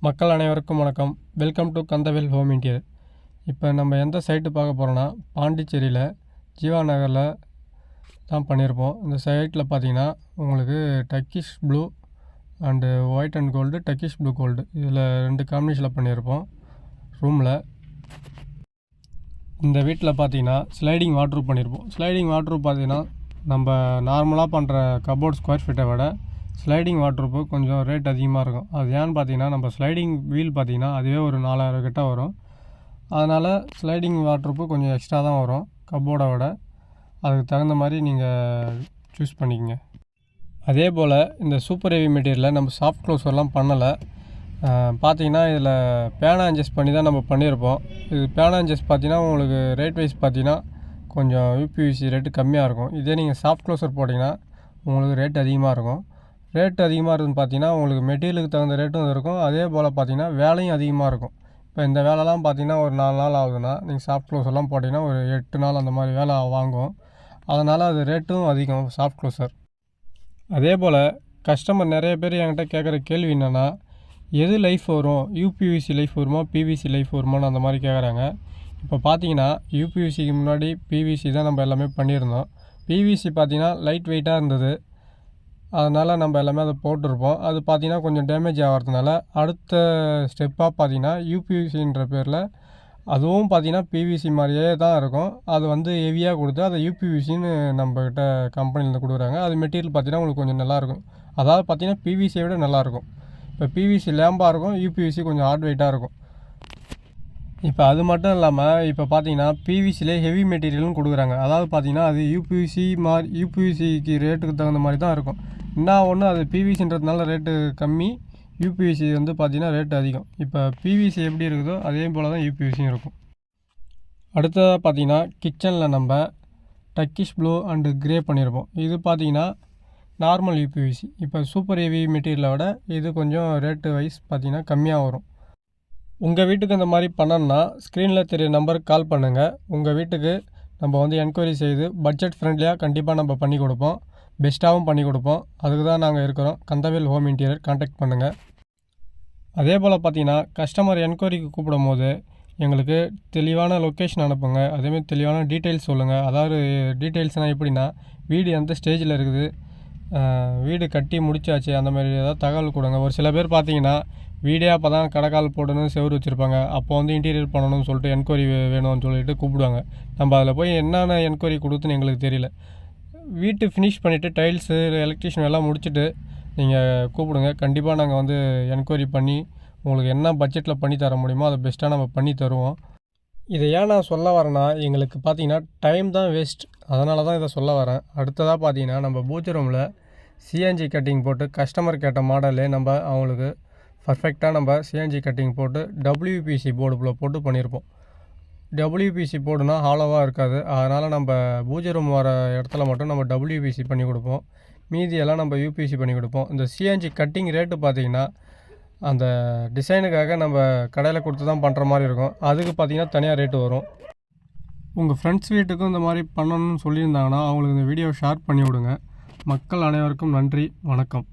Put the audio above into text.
மக்கள் அனைவருக்கும் வணக்கம். Welcome to Kandavel home interior. இப்போ நம்ம எந்த சைட்டு பார்க்க போகிறோன்னா, பாண்டிச்சேரியில் ஜீவா நகரில் தான் பண்ணியிருப்போம். இந்த சைட்டில் பார்த்தீங்கன்னா உங்களுக்கு Turkish blue and white and gold, Turkish blue gold இதில் 2 காம்பினேஷனில் பண்ணியிருப்போம் ரூமில். இந்த வீட்டில் பார்த்தீங்கன்னா ஸ்லைடிங் வாட்ரூப் பண்ணியிருப்போம். ஸ்லைடிங் வாட்ரூப் பார்த்தீங்கன்னா நம்ம நார்மலாக பண்ணுற கபோர்ட் ஸ்கொயர் ஃபீட்டை விட ஸ்லைடிங் வாட்ரூப்பு கொஞ்சம் ரேட் அதிகமாக இருக்கும். அது ஏன்னு பார்த்தீங்கன்னா, நம்ம ஸ்லைடிங் வீல் பார்த்தீங்கன்னா அதுவே ஒரு 4000 கிட்ட வரும். அதனால் ஸ்லைடிங் வாட்ரூப்பு கொஞ்சம் எக்ஸ்ட்ரா தான் வரும் கபோர்டை விட. அதுக்கு தகுந்த மாதிரி நீங்கள் சூஸ் பண்ணிக்கங்க. அதே போல் இந்த சூப்பர் ஹெவி மெட்டீரியலில் நம்ம சாஃப்ட் க்ளோஸர்லாம் பண்ணலை. பார்த்தீங்கன்னா இதில் பேனா அட்ஜஸ்ட் பண்ணி தான் நம்ம பண்ணியிருப்போம். இது பேனா அட்ஜஸ்ட் பார்த்தீங்கன்னா உங்களுக்கு ரேட் வைஸ் பார்த்தீங்கன்னா கொஞ்சம் யூபிவிசி ரேட்டு கம்மியாக இருக்கும். இதே நீங்கள் சாஃப்ட் க்ளோஸர் போட்டிங்கன்னா உங்களுக்கு ரேட் அதிகமாக இருக்கும். ரேட்டு அதிகமாக இருக்குதுன்னு பார்த்தீங்கன்னா உங்களுக்கு மெட்டீரியலுக்கு தகுந்த ரேட்டும் இருக்கும். அதே போல் பார்த்தீங்கன்னா வேலையும் அதிகமாக இருக்கும். இப்போ இந்த வேலைலாம் பார்த்தீங்கன்னா ஒரு 4 நாள் ஆகுதுன்னா, நீங்கள் சாஃப்ட் க்ளோஸர்லாம் போட்டிங்கன்னா ஒரு 8 நாள் அந்த மாதிரி வேலை வாங்கும். அதனால் அது ரேட்டும் அதிகம் சாஃப்ட் க்ளோஸர். அதே போல் கஸ்டமர் நிறைய பேர் என்கிட்ட கேட்குற கேள்வி என்னென்னா, எது லைஃப் வரும், யூபிவிசி லைஃப் வருமா பிவிசி லைஃப் வருமானு அந்த மாதிரி கேட்குறாங்க. இப்போ பார்த்தீங்கன்னா யூபிவிசிக்கு முன்னாடி பிவிசி தான் நம்ம எல்லாமே பண்ணியிருந்தோம். பிவிசி பார்த்தீங்கன்னா லைட் வெயிட்டாக இருந்தது. அதனால் நம்ம எல்லாமே அதை போட்டிருப்போம். அது பார்த்திங்கன்னா கொஞ்சம் டேமேஜ் ஆகிறதுனால அடுத்த ஸ்டெப்பாக பார்த்திங்கன்னா யூபிவிசின்ற பேரில் அதுவும் பார்த்திங்கன்னா பிவிசி மாதிரியே தான் இருக்கும். அது வந்து ஹெவியாக கொடுத்து அதை யூபிவிசின்னு நம்மக்கிட்ட கம்பெனிலேருந்து கொடுக்குறாங்க. அது மெட்டீரியல் பார்த்திங்கன்னா உங்களுக்கு கொஞ்சம் நல்லாயிருக்கும். அதாவது பார்த்திங்கன்னா பிவிசியை விட நல்லாயிருக்கும். இப்போ பிவிசி லேம்பாக இருக்கும், யூபிவிசி கொஞ்சம் ஹார்ட் வெயிட்டாக இருக்கும். இப்போ அது மட்டும் இல்லாமல் இப்போ பார்த்தீங்கன்னா பிவிசிலே ஹெவி மெட்டீரியலும் கொடுக்குறாங்க. அதாவது பார்த்தீங்கன்னா அது யூபிவிசிக்கு ரேட்டுக்கு தகுந்த மாதிரி தான் இருக்கும். என்ன ஒன்று அது பிவிசின்றதுனால ரேட்டு கம்மி, யூபிவிசி வந்து பார்த்திங்கன்னா ரேட்டு அதிகம். இப்போ பிவிசி எப்படி இருக்குதோ அதே போல் தான் யூபிவிசியும் இருக்கும். அடுத்ததாக பார்த்திங்கன்னா கிச்சனில் நம்ம டக்கிஷ் ப்ளூ அண்டு கிரே பண்ணியிருப்போம். இது பார்த்திங்கன்னா நார்மல் யூபிவிசி. இப்போ சூப்பர் ஹெவி மெட்டீரியலை விட இது கொஞ்சம் ரேட்டு வைஸ் பார்த்திங்கன்னா கம்மியாக வரும். உங்கள் வீட்டுக்கு இந்த மாதிரி பண்ணணுன்னா ஸ்க்ரீனில் தெரிய நம்பருக்கு கால் பண்ணுங்கள். உங்கள் வீட்டுக்கு நம்ம வந்து என்கொயரி செய்து பட்ஜெட் ஃப்ரெண்ட்லியாக கண்டிப்பாக நம்ம பண்ணி கொடுப்போம். பெஸ்ட்டாகவும் பண்ணி கொடுப்போம். அதுக்கு தான் நாங்கள் இருக்கிறோம். கந்தவேல் ஹோம் இன்டீரியர் கான்டாக்ட் பண்ணுங்கள். அதே போல் பார்த்தீங்கன்னா கஸ்டமர் என்கொயரிக்கு கூப்பிடும் போது எங்களுக்கு தெளிவான லொக்கேஷன் அனுப்புங்க. அதேமாதிரி தெளிவான டீட்டெயில்ஸ் சொல்லுங்கள். அதாவது டீட்டெயில்ஸ்னால் எப்படின்னா, வீடு எந்த ஸ்டேஜில் இருக்குது, வீடு கட்டி முடிச்சாச்சு, அந்த மாதிரி ஏதாவது தகவல் கொடுங்க. ஒரு சில பேர் பார்த்தீங்கன்னா வீடே அப்போ தான் கடைக்கால் போடணும் செவுறு வச்சுருப்பாங்க. அப்போ வந்து இன்டீரியர் பண்ணணும்னு சொல்லிட்டு என்கொயரி வேணும்னு சொல்லிட்டு கூப்பிடுவாங்க. நம்ம அதில் போய் என்னென்ன என்கொயரி கொடுத்துன்னு எங்களுக்கு தெரியல. வீட்டு ஃபினிஷ் பண்ணிவிட்டு டைல்ஸு எலக்ட்ரிஷியன் எல்லாம் முடிச்சுட்டு நீங்கள் கூப்பிடுங்க. கண்டிப்பாக நாங்கள் வந்து என்கொயரி பண்ணி உங்களுக்கு என்ன பட்ஜெட்டில் பண்ணி தர முடியுமோ அதை பெஸ்ட்டாக நம்ம பண்ணி தருவோம். இதை ஏன் நான் சொல்ல வரேன்னா, எங்களுக்கு பார்த்தீங்கன்னா டைம் தான் வேஸ்ட். அதனால தான் இதை சொல்ல வரேன். அடுத்ததாக பார்த்தீங்கன்னா நம்ம பூஜை ரூமில் சிஎன்ஜி கட்டிங் போட்டு கஸ்டமர் கேட்ட மாடலே நம்ம அவங்களுக்கு பர்ஃபெக்டாக நம்ம சிஎன்ஜி கட்டிங் போட்டு டபிள்யூபிசி போர்டுக்குள்ளே போட்டு பண்ணியிருப்போம். டபிள்யூபிசி போர்டுனா ஹாலோவாக இருக்காது. அதனால் நம்ம பூஜை ரூம் வர இடத்துல மட்டும் நம்ம டபிள்யூபிசி பண்ணி கொடுப்போம். மீதியெல்லாம் நம்ம யூபிசி பண்ணி கொடுப்போம். இந்த சிஎன்ஜி கட்டிங் ரேட்டு பார்த்திங்கன்னா அந்த டிசைனுக்காக நம்ம கடையில் கொடுத்து தான் பண்ணுற மாதிரி இருக்கும். அதுக்கு பார்த்திங்கன்னா தனியாக ரேட்டு வரும். உங்கள் ஃப்ரெண்ட்ஸ் வீட்டுக்கும் இந்த மாதிரி பண்ணணும்னு சொல்லியிருந்தாங்கன்னா அவங்களுக்கு இந்த வீடியோ ஷேர் பண்ணி விடுங்க. மக்கள் அனைவருக்கும் நன்றி, வணக்கம்.